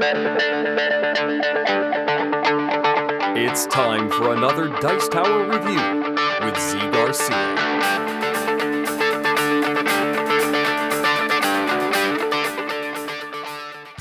It's time for another Dice Tower review with Zee Garcia.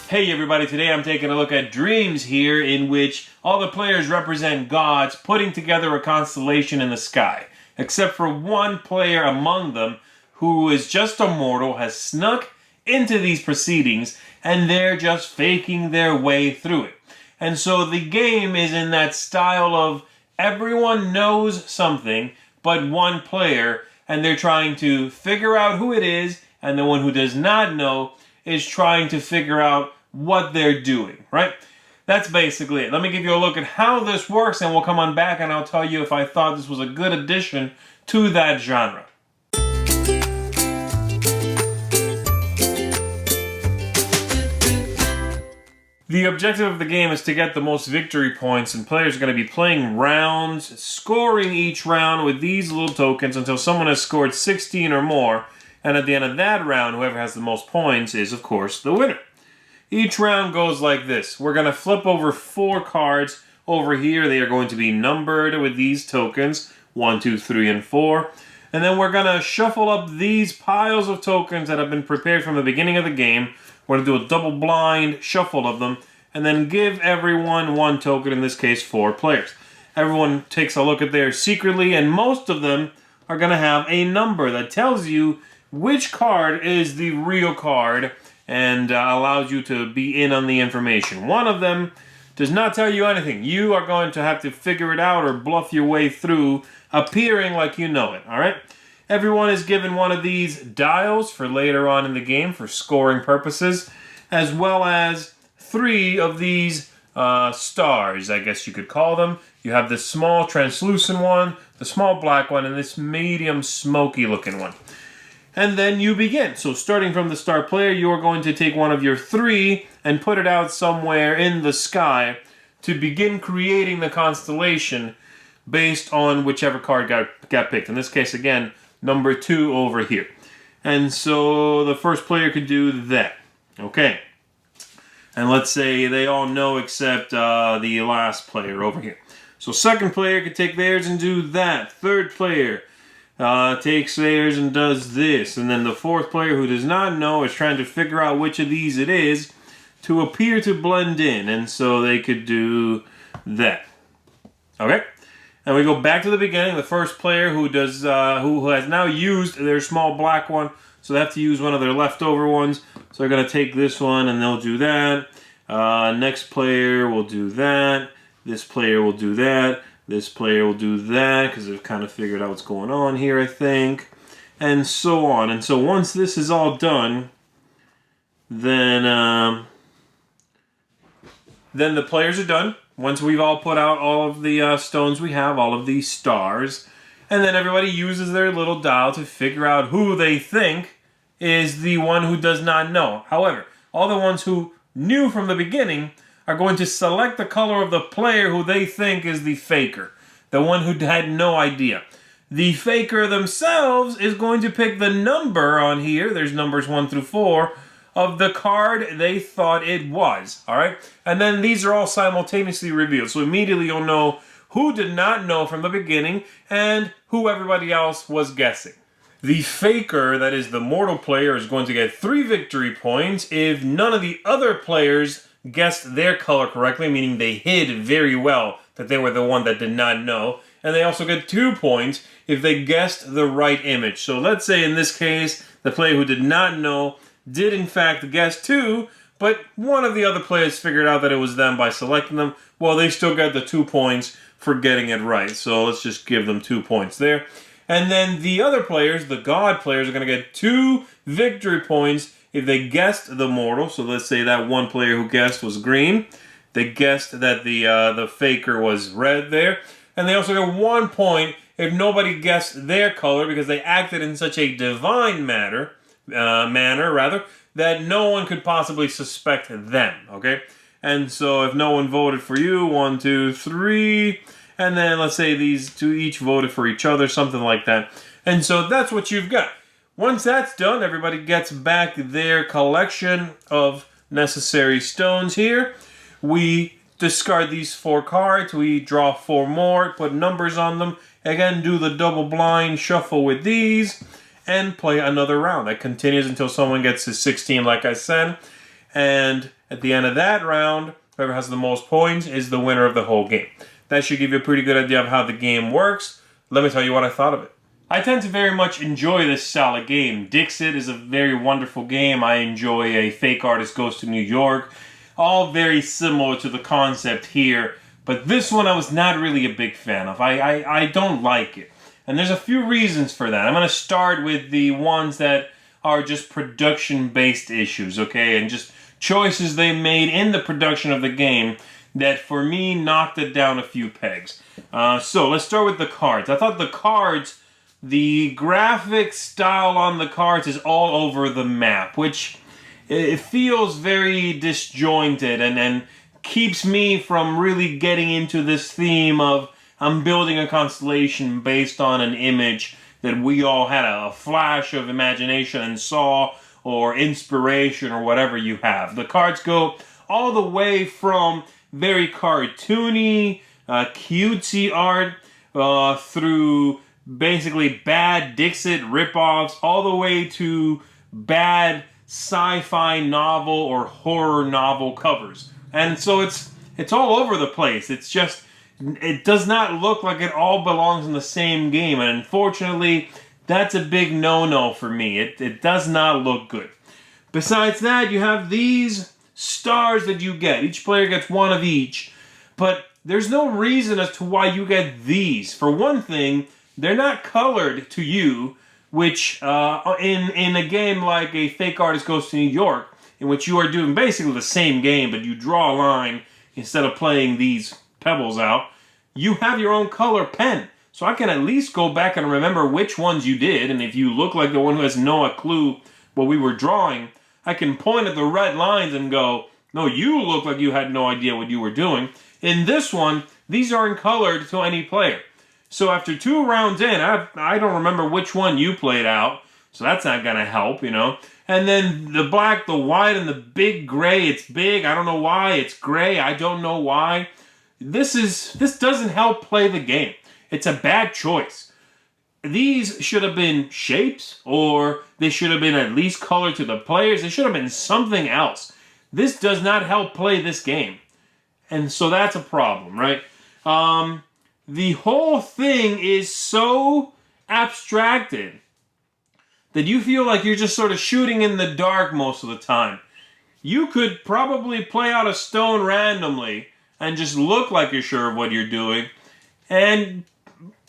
Hey everybody, today I'm taking a look at Dreams here, in which all the players represent gods putting together a constellation in the sky. Except for one player among them who is just a mortal, has snuck into these proceedings, and they're just faking their way through it. And so the game is in that style of everyone knows something but one player, and they're trying to figure out who it is, and the one who does not know is trying to figure out what they're doing, right? That's basically it. Let me give you a look at how this works, and we'll come on back and I'll tell you if I thought this was a good addition to that genre. The objective of the game is to get the most victory points, and players are going to be playing rounds, scoring each round with these little tokens until someone has scored 16 or more, and at the end of that round, whoever has the most points is, of course, the winner. Each round goes like this. We're going to flip over 4 cards over here. They are going to be numbered with these tokens, 1, 2, 3, and 4. And then we're going to shuffle up these piles of tokens that have been prepared from the beginning of the game. We're going to do a double blind shuffle of them, and then give everyone 1 token, in this case 4 players. Everyone takes a look at theirs secretly, and most of them are going to have a number that tells you which card is the real card, and allows you to be in on the information. One of them does not tell you anything. You are going to have to figure it out or bluff your way through, appearing like you know it, alright? Everyone is given one of these dials for later on in the game for scoring purposes, as well as 3 of these stars, I guess you could call them. You have this small translucent one, the small black one, and this medium smoky looking one. And then you begin. So starting from the star player, you are going to take one of your 3 and put it out somewhere in the sky to begin creating the constellation based on whichever card got picked. In this case, again, number 2 over here. And so the first player could do that. Okay. And let's say they all know except the last player over here. So second player could take theirs and do that. Third player takes theirs and does this. And then the fourth player, who does not know, is trying to figure out which of these it is to appear to blend in. And so they could do that. Okay? And we go back to the beginning. The first player who has now used their small black one, so they have to use one of their leftover ones. So they're going to take this one and they'll do that. Next player will do that. This player will do that. This player will do that, because they've kind of figured out what's going on here, I think. And so on. And so once this is all done, then the players are done. Once we've all put out all of the stones we have, all of these stars, and then everybody uses their little dial to figure out who they think is the one who does not know. However, all the ones who knew from the beginning are going to select the color of the player who they think is the faker, the one who had no idea. The faker themselves is going to pick the number on here, there's numbers 1 through 4, of the card they thought it was, alright? And then these are all simultaneously revealed, so immediately you'll know who did not know from the beginning and who everybody else was guessing. The faker, that is the mortal player, is going to get 3 victory points if none of the other players guessed their color correctly, meaning they hid very well that they were the one that did not know. And they also get 2 points if they guessed the right image. So let's say in this case, the player who did not know did in fact guess 2, but one of the other players figured out that it was them by selecting them. Well, they still got the 2 points for getting it right. So let's just give them 2 points there. And then the other players, the god players, are going to get 2 victory points if they guessed the mortal. So let's say that one player who guessed was green. They guessed that the faker was red there. And they also get 1 point if nobody guessed their color, because they acted in such a divine manner that no one could possibly suspect them, okay? And so if no one voted for you, 1, 2, 3, and then let's say these 2 each voted for each other, something like that. And so that's what you've got. Once that's done, everybody gets back their collection of necessary stones here. We discard these 4 cards. We draw 4 more, put numbers on them. Again, do the double blind shuffle with these, and play another round. That continues until someone gets to 16, like I said. And at the end of that round, whoever has the most points is the winner of the whole game. That should give you a pretty good idea of how the game works. Let me tell you what I thought of it. I tend to very much enjoy this style of game. Dixit is a very wonderful game. I enjoy A Fake Artist Goes to New York. All very similar to the concept here. But this one I was not really a big fan of. I don't like it. And there's a few reasons for that. I'm going to start with the ones that are just production-based issues, okay? And just choices they made in the production of the game that, for me, knocked it down a few pegs. So let's start with the cards. I thought the cards, the graphic style on the cards is all over the map, which it feels very disjointed and keeps me from really getting into this theme of I'm building a constellation based on an image that we all had a flash of imagination and saw, or inspiration, or whatever you have. The cards go all the way from very cartoony, cutesy art, through basically bad Dixit ripoffs, all the way to bad sci-fi novel or horror novel covers. And so it's all over the place. It's just, it does not look like it all belongs in the same game. And unfortunately, that's a big no-no for me. It does not look good. Besides that, you have these stars that you get. Each player gets one of each. But there's no reason as to why you get these. For one thing, they're not colored to you, which in a game like A Fake Artist Goes to New York, in which you are doing basically the same game, but you draw a line instead of playing these pebbles out, you have your own color pen. So I can at least go back and remember which ones you did, and if you look like the one who has no clue what we were drawing, I can point at the red lines and go, no, you look like you had no idea what you were doing. In this one, these aren't colored to any player. So after 2 rounds in, I don't remember which one you played out, so that's not going to help, you know. And then the black, the white, and the big gray, it's big, I don't know why, it's gray, I don't know why. This doesn't help play the game. It's a bad choice. These should have been shapes, or they should have been at least colored to the players. They should have been something else. This does not help play this game. And so that's a problem, right? The whole thing is so abstracted that you feel like you're just sort of shooting in the dark most of the time. You could probably play out a stone randomly and just look like you're sure of what you're doing and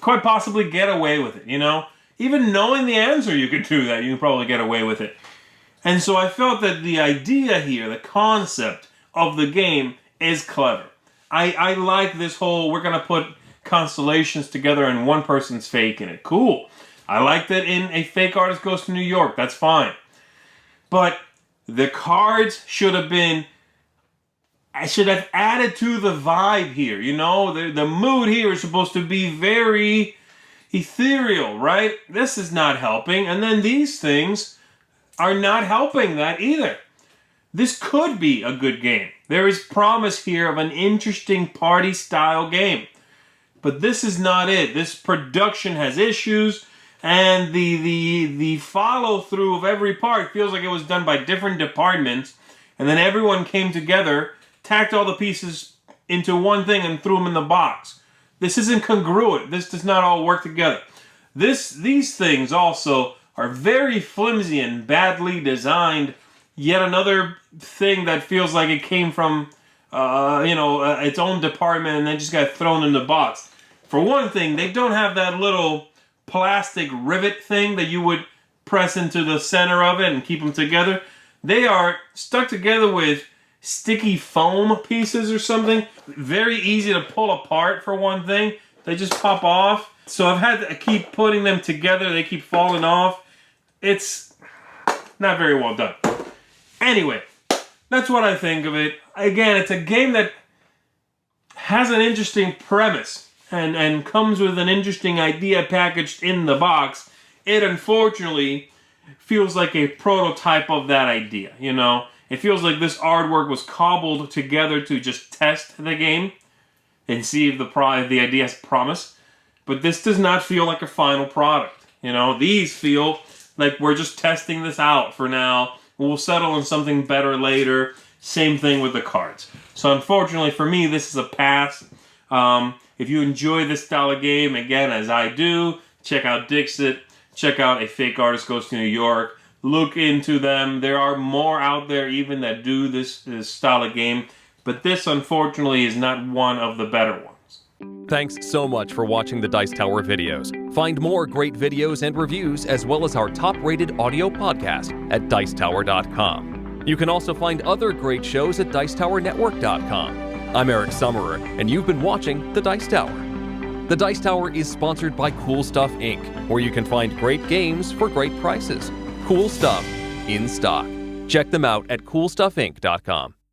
quite possibly get away with it, you know? Even knowing the answer, you could do that. You could probably get away with it. And so I felt that the idea here, the concept of the game is clever. I like this whole, we're going to put constellations together and one person's faking it. Cool. I like that in A Fake Artist Goes to New York. That's fine. But the cards should have been, I should have added to the vibe here. You know, the mood here is supposed to be very ethereal, right? This is not helping. And then these things are not helping that either. This could be a good game. There is promise here of an interesting party-style game. But this is not it. This production has issues. And the follow-through of every part feels like it was done by different departments. And then everyone came together, tacked all the pieces into one thing and threw them in the box. This isn't congruent. This does not all work together. These things also are very flimsy and badly designed. Yet another thing that feels like it came from, its own department and then just got thrown in the box. For one thing, they don't have that little plastic rivet thing that you would press into the center of it and keep them together. They are stuck together with sticky foam pieces or something. Very easy to pull apart for one thing. They just pop off. So I've had to keep putting them together. They keep falling off. It's not very well done. Anyway, that's what I think of it. Again, it's a game that has an interesting premise and comes with an interesting idea packaged in the box. It unfortunately feels like a prototype of that idea, you know? It feels like this artwork was cobbled together to just test the game and see if the idea has promise. But this does not feel like a final product. You know, these feel like we're just testing this out for now. We'll settle on something better later. Same thing with the cards. So unfortunately for me, this is a pass. If you enjoy this style of game, again, as I do, check out Dixit. Check out A Fake Artist Goes to New York. Look into them. There are more out there even that do this style of game. But this, unfortunately, is not one of the better ones. Thanks so much for watching the Dice Tower videos. Find more great videos and reviews as well as our top-rated audio podcast at Dicetower.com. You can also find other great shows at Dicetowernetwork.com. I'm Eric Summerer, and you've been watching The Dice Tower. The Dice Tower is sponsored by Cool Stuff Inc., where you can find great games for great prices. Cool stuff in stock. Check them out at CoolStuffInc.com.